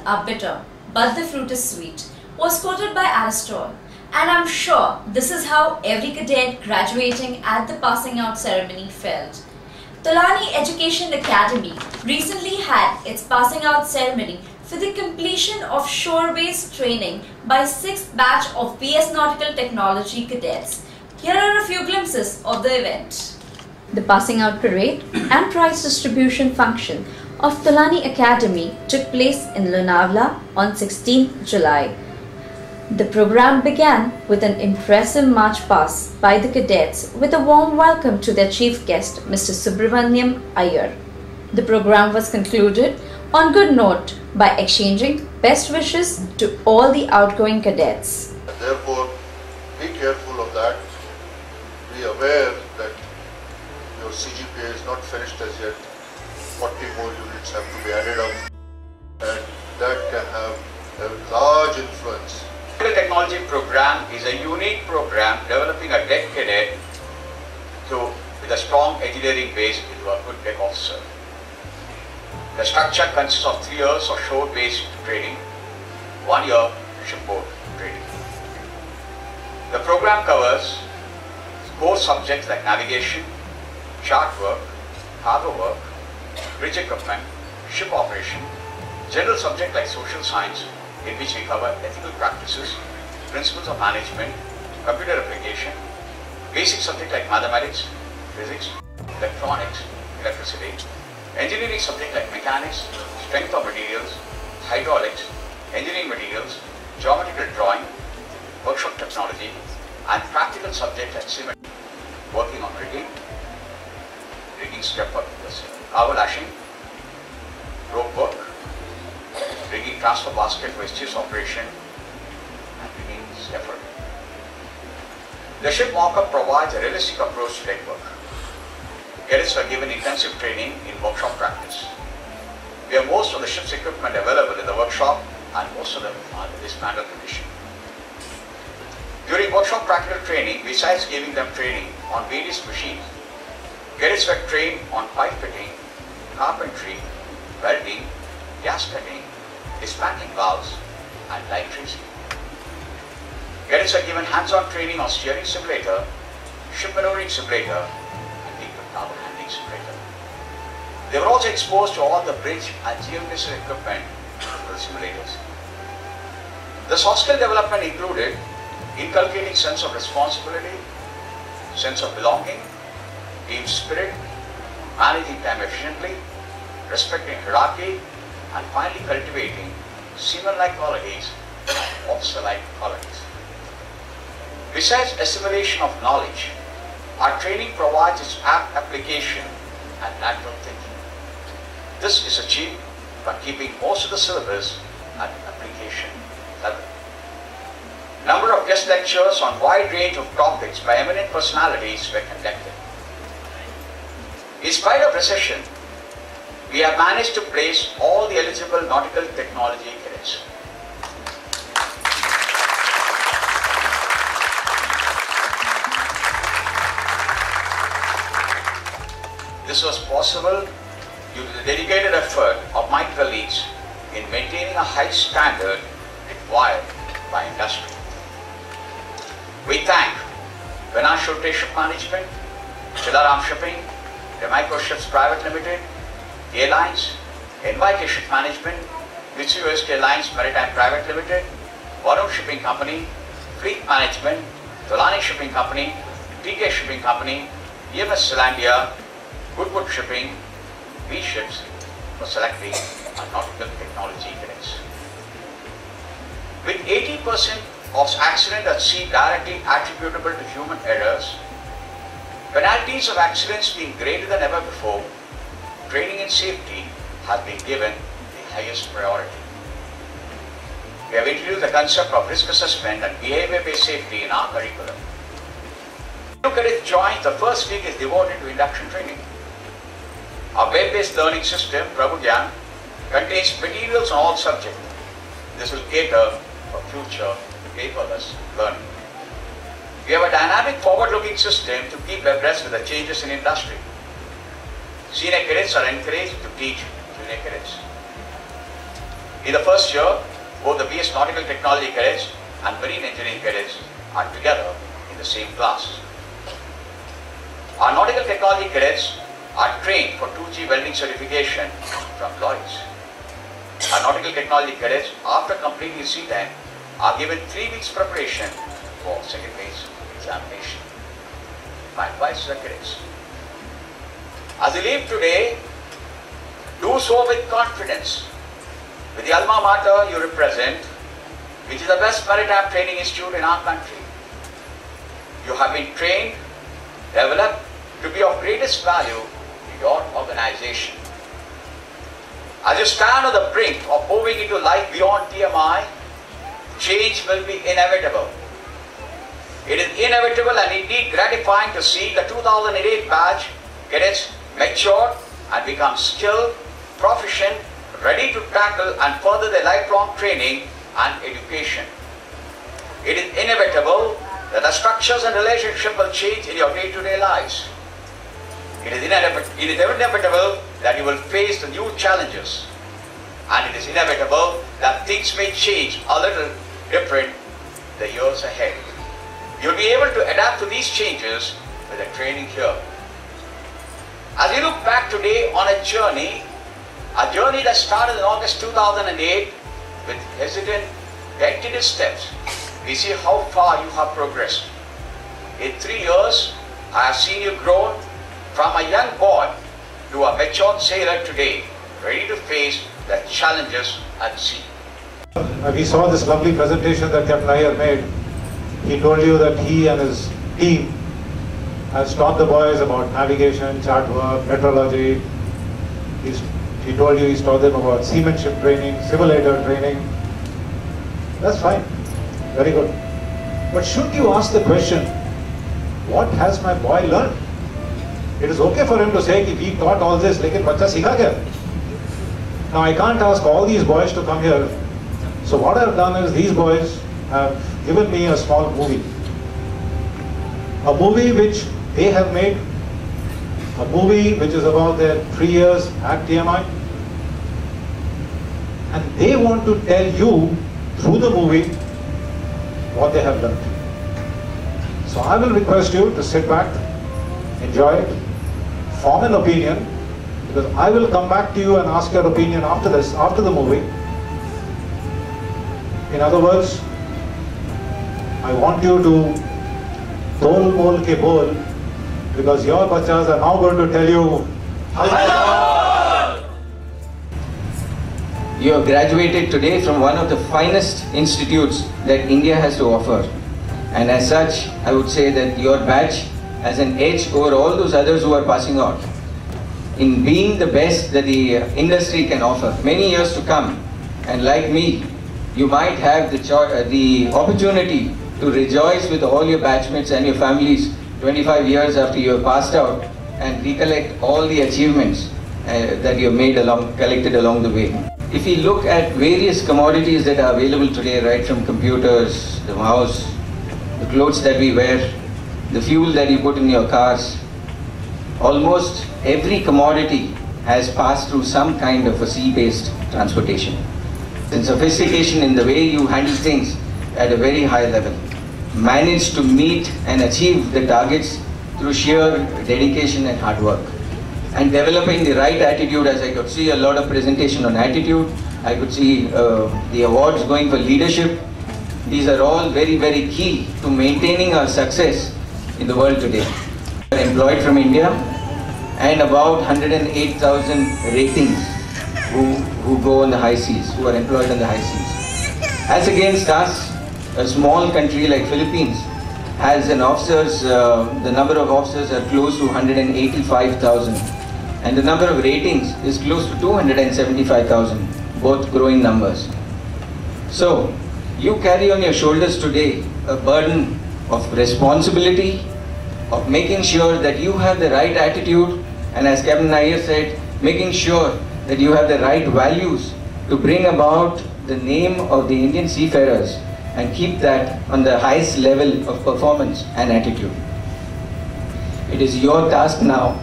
are bitter, but the fruit is sweet, was quoted by Aristotle. And I'm sure this is how every cadet graduating at the passing out ceremony felt. Tolani Education Academy recently had its passing out ceremony for the completion of shore-based training by 6th batch of BS Nautical Technology cadets. Here are a few glimpses of the event. The passing out parade and prize distribution function of Tolani Academy took place in Lonavala on 16th July. The program began with an impressive march past by the cadets with a warm welcome to their chief guest, Mr. Subramaniam Iyer. The program was concluded on good note by exchanging best wishes to all the outgoing cadets. Therefore, be careful of that. Be aware that your CGPA is not finished as yet. 40 more units have to be added up, and that can have a large influence. The technology program is a unique program developing a deck cadet with a strong engineering base into a good deck officer. The structure consists of 3 years of shore-based training, 1 year shipboard training. The program covers core subjects like navigation, chart work, cargo work, bridge equipment, ship operation, general subject like social science, in which we cover ethical practices, principles of management, computer application, basic subject like mathematics, physics, electronics, electricity, engineering subject like mechanics, strength of materials, hydraulics, engineering materials, geometrical drawing, workshop technology, and practical subjects like cement, working on rigging step work, cargo lashing, rope work, rigging transfer basket for STS operation, and rigging stepper. The ship mock-up provides a realistic approach to deck work. Cadets are given intensive training in workshop practice. We have most of the ship's equipment available in the workshop, and most of them are in dismantled condition. During workshop practical training, besides giving them training on various machines, cadets were trained on pipe fitting, carpentry, welding, gas cutting, dismantling valves, and light tracing. Cadets are given hands-on training on steering simulator, ship maneuvering simulator, and liquid cargo handling simulator. They were also exposed to all the bridge and geophysical equipment for the simulators. The soft skill development included inculcating sense of responsibility, sense of belonging, team spirit, managing time efficiently, respecting hierarchy, and finally cultivating seaman-like qualities and officer-like qualities. Besides assimilation of knowledge, our training provides its apt application and lateral thinking. This is achieved by keeping most of the syllabus at application level. Number of guest lectures on wide range of topics by eminent personalities were conducted. In spite of recession, we have managed to place all the eligible nautical technology cadets. This was possible due to the dedicated effort of my colleagues in maintaining a high standard required by industry. We thank Financial Ship Management, Chilaram Shipping, the Microships Private Limited, the Airlines, NYK Ship Management, Mitsui USD Airlines Maritime Private Limited, Varun Shipping Company, Fleet Management, Tolani Shipping Company, TK Shipping Company, EMS Zealandia, Goodwood Shipping, V Ships for selecting our nautical technology cadets. With 80% of accident at sea directly attributable to human errors, penalties of accidents being greater than ever before, training in safety has been given the highest priority. We have introduced the concept of risk assessment and behavior-based safety in our curriculum. New cadets join, the first week is devoted to induction training. Our web-based learning system, Prabhugyan, contains materials on all subjects. This will cater for future paperless learning. We have a dynamic forward-looking system to keep abreast with the changes in industry. Senior cadets are encouraged to teach junior cadets. In the first year, both the BS Nautical Technology Cadets and Marine Engineering Cadets are together in the same class. Our Nautical Technology Cadets are trained for 2G welding certification from Lloyds. Our Nautical Technology Cadets, after completing C10, are given 3 weeks preparation for second phase examination. My advice to the cadets: as you leave today, do so with confidence. With the alma mater you represent, which is the best maritime training institute in our country. You have been trained, developed to be of greatest value to your organization. As you stand on the brink of moving into life beyond TMI, change will be inevitable. It is inevitable and indeed gratifying to see the 2008 batch cadets mature and become skilled, proficient, ready to tackle and further their lifelong training and education. It is inevitable that the structures and relationships will change in your day-to-day lives. It is inevitable that you will face the new challenges, and it is inevitable that things may change a little different the years ahead. You'll be able to adapt to these changes with the training here. As you look back today on a journey that started in August 2008 with hesitant, tentative steps, we see how far you have progressed. In 3 years, I have seen you grow from a young boy to a matured sailor today, ready to face the challenges at sea. We saw this lovely presentation that Captain Iyer made. He told you that he and his team has taught the boys about navigation, chart work, metrology. He told you he's taught them about seamanship training, simulator training. That's fine. Very good. But should you ask the question, what has my boy learned? It is okay for him to say, we taught all this, lekin bachcha sikha kya? Now I can't ask all these boys to come here. So what I've done is these boys have given me a small movie. A movie which they have made. A movie which is about their 3 years at TMI. And they want to tell you through the movie what they have learned. So I will request you to sit back, enjoy it, form an opinion, because I will come back to you and ask your opinion after this, after the movie. In other words, I want you to tol mol ke bol, because your bachas are now going to tell you You have graduated today from one of the finest institutes that India has to offer. And as such, I would say that your batch has an edge over all those others who are passing on in being the best that the industry can offer many years to come. And like me, you might have the opportunity to rejoice with all your batchmates and your families 25 years after you have passed out and recollect all the achievements that you have made collected along the way. If we look at various commodities that are available today, right from computers, the mouse, the clothes that we wear, the fuel that you put in your cars, almost every commodity has passed through some kind of a sea-based transportation. And sophistication in the way you handle things at a very high level, manage to meet and achieve the targets through sheer dedication and hard work. And developing the right attitude, as I could see a lot of presentation on attitude, I could see the awards going for leadership. These are all very, very key to maintaining our success in the world today. We are employed from India and about 108,000 ratings who go on the high seas, who are employed on the high seas. As against us, a small country like Philippines has an officers, the number of officers are close to 185,000. And the number of ratings is close to 275,000, both growing numbers. So, you carry on your shoulders today a burden of responsibility, of making sure that you have the right attitude, and as Captain Iyer said, making sure that you have the right values to bring about the name of the Indian seafarers and keep that on the highest level of performance and attitude. It is your task now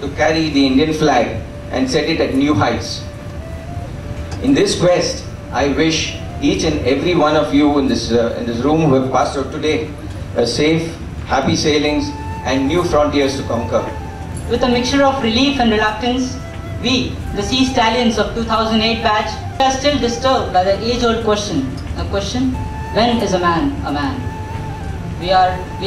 to carry the Indian flag and set it at new heights. In this quest, I wish each and every one of you in this room who have passed out today a safe, happy sailings and new frontiers to conquer. With a mixture of relief and reluctance, we, the Sea Stallions of 2008 batch, are still disturbed by the age-old question. A question, when is a man a man? We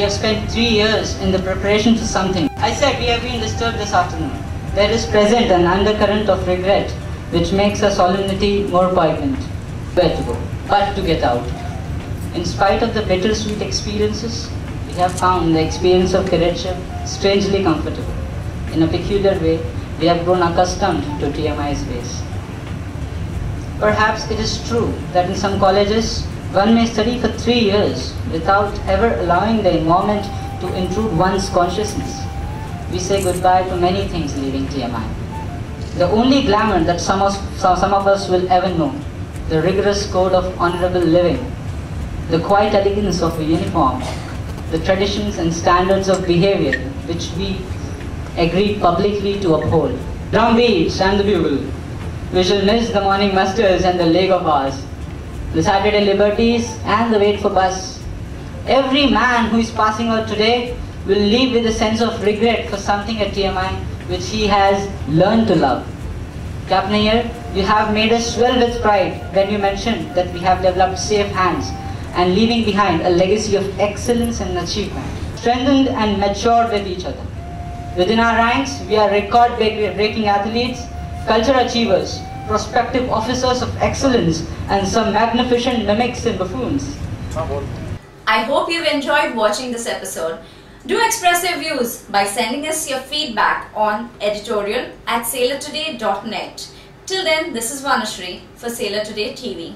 have spent 3 years in the preparation for something. I said we have been disturbed this afternoon. There is present an undercurrent of regret which makes our solemnity more poignant. Where to go, but to get out. In spite of the bittersweet experiences, we have found the experience of cadetship strangely comfortable. In a peculiar way, we have grown accustomed to TMI's ways. Perhaps it is true that in some colleges, one may study for 3 years without ever allowing the environment to intrude one's consciousness. We say goodbye to many things leaving TMI. The only glamour that some of us will ever know, the rigorous code of honorable living, the quiet elegance of a uniform, the traditions and standards of behavior which we agreed publicly to uphold. Drum beats and the bugle. We shall miss the morning musters and the leg of ours, the Saturday liberties and the wait for bus. Every man who is passing out today will leave with a sense of regret for something at TMI which he has learned to love. Captain Nair, you have made us swell with pride when you mentioned that we have developed safe hands and leaving behind a legacy of excellence and achievement, strengthened and matured with each other. Within our ranks, we are record-breaking athletes, culture achievers, prospective officers of excellence, and some magnificent mimics and buffoons. I hope you've enjoyed watching this episode. Do express your views by sending us your feedback on editorial@sailortoday.net. Till then, this is Vanashri for Sailor Today TV.